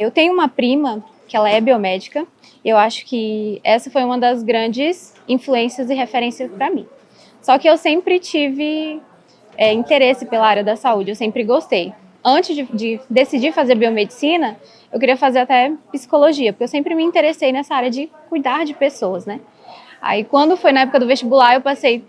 Eu tenho uma prima que ela é biomédica, e eu acho que essa foi uma das grandes influências e referências para mim. Só que eu sempre tive interesse pela área da saúde, eu sempre gostei. Antes de decidir fazer biomedicina, eu queria fazer até psicologia, porque eu sempre me interessei nessa área de cuidar de pessoas, né? Aí, quando foi na época do vestibular, eu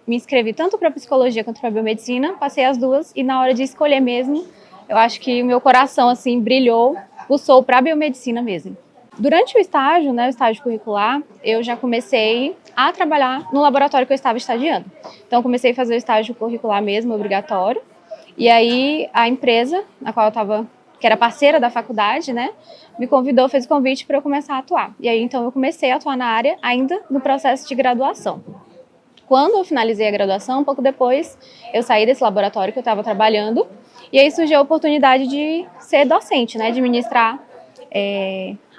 me inscrevi tanto para psicologia quanto para biomedicina, passei as duas, e na hora de escolher mesmo, eu acho que o meu coração, assim, brilhou, pulsou para biomedicina mesmo. Durante o estágio, né, o estágio curricular, eu já comecei a trabalhar no laboratório que eu estava estagiando. Então, comecei a fazer o estágio curricular mesmo, obrigatório, e aí a empresa na qual eu estava, que era parceira da faculdade, né, me convidou, fez o convite para eu começar a atuar. E aí, então, eu comecei a atuar na área ainda no processo de graduação. Quando eu finalizei a graduação, um pouco depois, eu saí desse laboratório que eu estava trabalhando, e aí surgiu a oportunidade de ser docente, né, de ministrar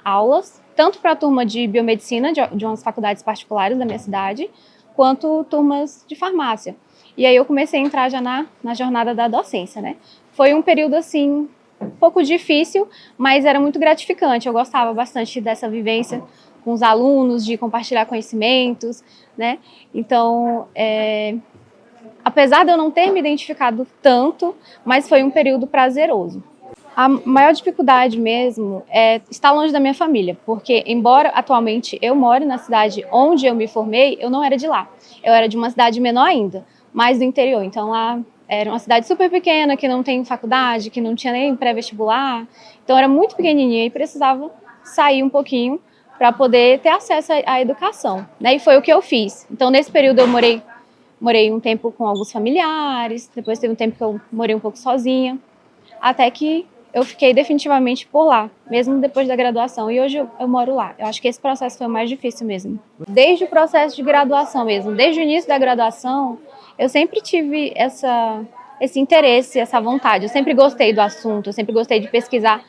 aulas, tanto para a turma de biomedicina de umas faculdades particulares da minha cidade, quanto turmas de farmácia. E aí eu comecei a entrar já na jornada da docência, né? Foi um período, assim, um pouco difícil, mas era muito gratificante. Eu gostava bastante dessa vivência com os alunos, de compartilhar conhecimentos, né? Então, apesar de eu não ter me identificado tanto, mas foi um período prazeroso. A maior dificuldade mesmo é estar longe da minha família, porque embora atualmente eu more na cidade onde eu me formei, eu não era de lá. Eu era de uma cidade menor ainda, mais do interior. Então lá era uma cidade super pequena, que não tem faculdade, que não tinha nem pré-vestibular. Então era muito pequenininha e precisava sair um pouquinho para poder ter acesso à educação, né? E foi o que eu fiz. Então nesse período eu morei um tempo com alguns familiares, depois teve um tempo que eu morei um pouco sozinha, até que eu fiquei definitivamente por lá, mesmo depois da graduação, e hoje eu moro lá. Eu acho que esse processo foi o mais difícil mesmo. Desde o processo de graduação mesmo, desde o início da graduação, eu sempre tive esse interesse, essa vontade. Eu sempre gostei do assunto, eu sempre gostei de pesquisar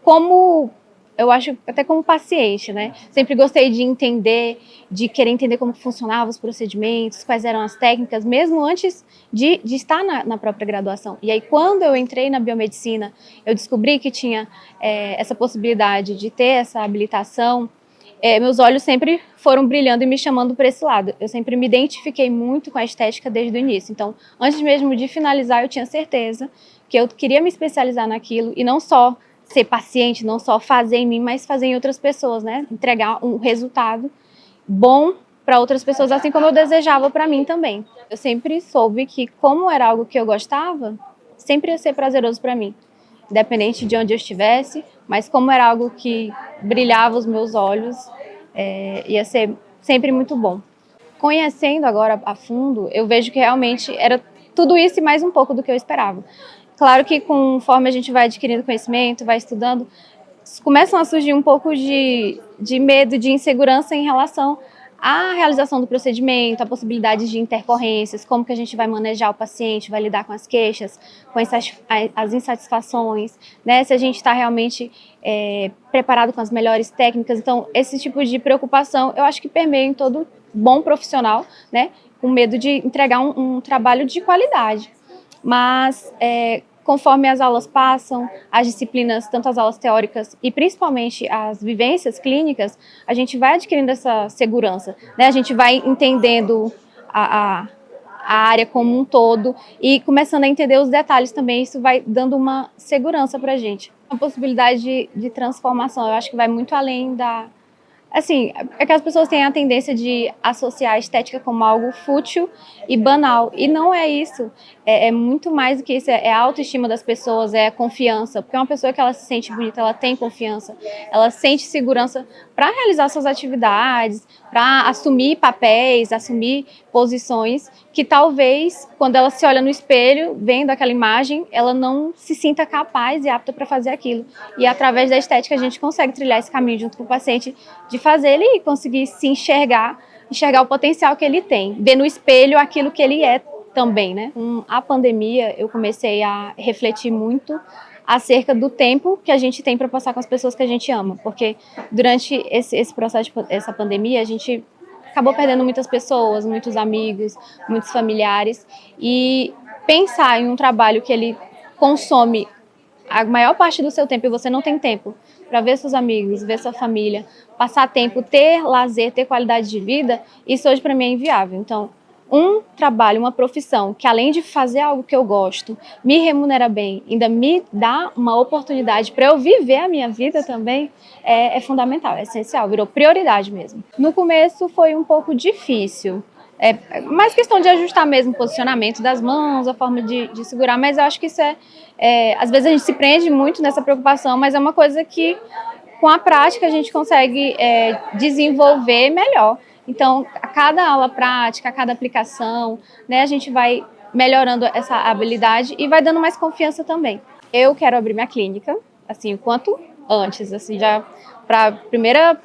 como, eu acho, até como paciente, né? Sempre gostei de entender, de querer entender como funcionavam os procedimentos, quais eram as técnicas, mesmo antes de estar na própria graduação. E aí, quando eu entrei na biomedicina, eu descobri que tinha essa possibilidade de ter essa habilitação. Meus olhos sempre foram brilhando e me chamando para esse lado. Eu sempre me identifiquei muito com a estética desde o início. Então, antes mesmo de finalizar, eu tinha certeza que eu queria me especializar naquilo e não só ser paciente, não só fazer em mim, mas fazer em outras pessoas, né? Entregar um resultado bom para outras pessoas, assim como eu desejava para mim também. Eu sempre soube que, como era algo que eu gostava, sempre ia ser prazeroso para mim, independente de onde eu estivesse, mas como era algo que brilhava os meus olhos, ia ser sempre muito bom. Conhecendo agora a fundo, eu vejo que realmente era tudo isso e mais um pouco do que eu esperava. Claro que conforme a gente vai adquirindo conhecimento, vai estudando, começam a surgir um pouco de medo, de insegurança em relação à realização do procedimento, a possibilidade de intercorrências, como que a gente vai manejar o paciente, vai lidar com as queixas, com as insatisfações, né? Se a gente está realmente preparado com as melhores técnicas. Então, esse tipo de preocupação, eu acho que permeia em todo bom profissional, né? Com medo de entregar um trabalho de qualidade. Mas conforme as aulas passam, as disciplinas, tanto as aulas teóricas e principalmente as vivências clínicas, a gente vai adquirindo essa segurança, né? A gente vai entendendo a área como um todo e começando a entender os detalhes também, isso vai dando uma segurança para a gente. A possibilidade de transformação, eu acho que vai muito além da... Assim, é que as pessoas têm a tendência de associar a estética como algo fútil e banal. E não é isso. É muito mais do que isso. É a autoestima das pessoas, é a confiança. Porque uma pessoa que ela se sente bonita, ela tem confiança. Ela sente segurança para realizar suas atividades, para assumir papéis, assumir posições que talvez, quando ela se olha no espelho, vendo aquela imagem, ela não se sinta capaz e apta para fazer aquilo. E através da estética a gente consegue trilhar esse caminho junto com o paciente, de fazer ele conseguir se enxergar o potencial que ele tem, ver no espelho aquilo que ele é também, né? Com a pandemia, eu comecei a refletir muito acerca do tempo que a gente tem para passar com as pessoas que a gente ama, porque durante esse processo, essa pandemia, a gente acabou perdendo muitas pessoas, muitos amigos, muitos familiares, e pensar em um trabalho que ele consome a maior parte do seu tempo e você não tem tempo para ver seus amigos, ver sua família, passar tempo, ter lazer, ter qualidade de vida, isso hoje para mim é inviável. Então, um trabalho, uma profissão que além de fazer algo que eu gosto, me remunera bem, ainda me dá uma oportunidade para eu viver a minha vida também, é fundamental, é essencial, virou prioridade mesmo. No começo foi um pouco difícil, mais questão de ajustar mesmo o posicionamento das mãos, a forma de segurar, mas eu acho que isso às vezes a gente se prende muito nessa preocupação, mas é uma coisa que com a prática a gente consegue desenvolver melhor. Então, a cada aula prática, a cada aplicação, né, a gente vai melhorando essa habilidade e vai dando mais confiança também. Eu quero abrir minha clínica, assim, o quanto antes, assim, já para a primeira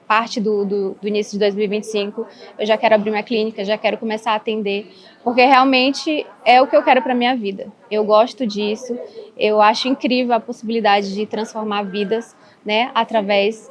parte do início de 2025, eu já quero abrir minha clínica, já quero começar a atender, porque realmente é o que eu quero para minha vida. Eu gosto disso, eu acho incrível a possibilidade de transformar vidas, né, através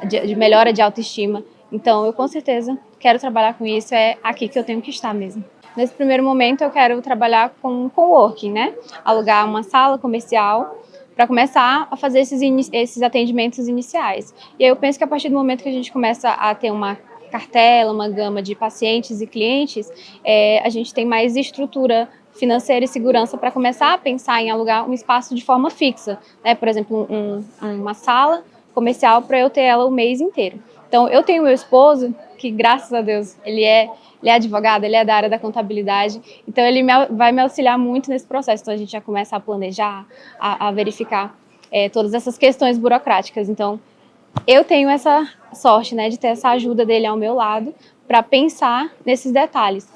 de melhora de autoestima. Então, eu com certeza quero trabalhar com isso, é aqui que eu tenho que estar mesmo. Nesse primeiro momento, eu quero trabalhar com coworking, né? Alugar uma sala comercial para começar a fazer esses atendimentos iniciais. E aí eu penso que a partir do momento que a gente começa a ter uma cartela, uma gama de pacientes e clientes, a gente tem mais estrutura financeira e segurança para começar a pensar em alugar um espaço de forma fixa, né? Por exemplo, uma sala comercial para eu ter ela o mês inteiro. Então, eu tenho meu esposo, que graças a Deus, ele é advogado, ele é da área da contabilidade, então ele vai me auxiliar muito nesse processo. Então, a gente já começa a planejar, a verificar todas essas questões burocráticas. Então, eu tenho essa sorte, né, de ter essa ajuda dele ao meu lado para pensar nesses detalhes.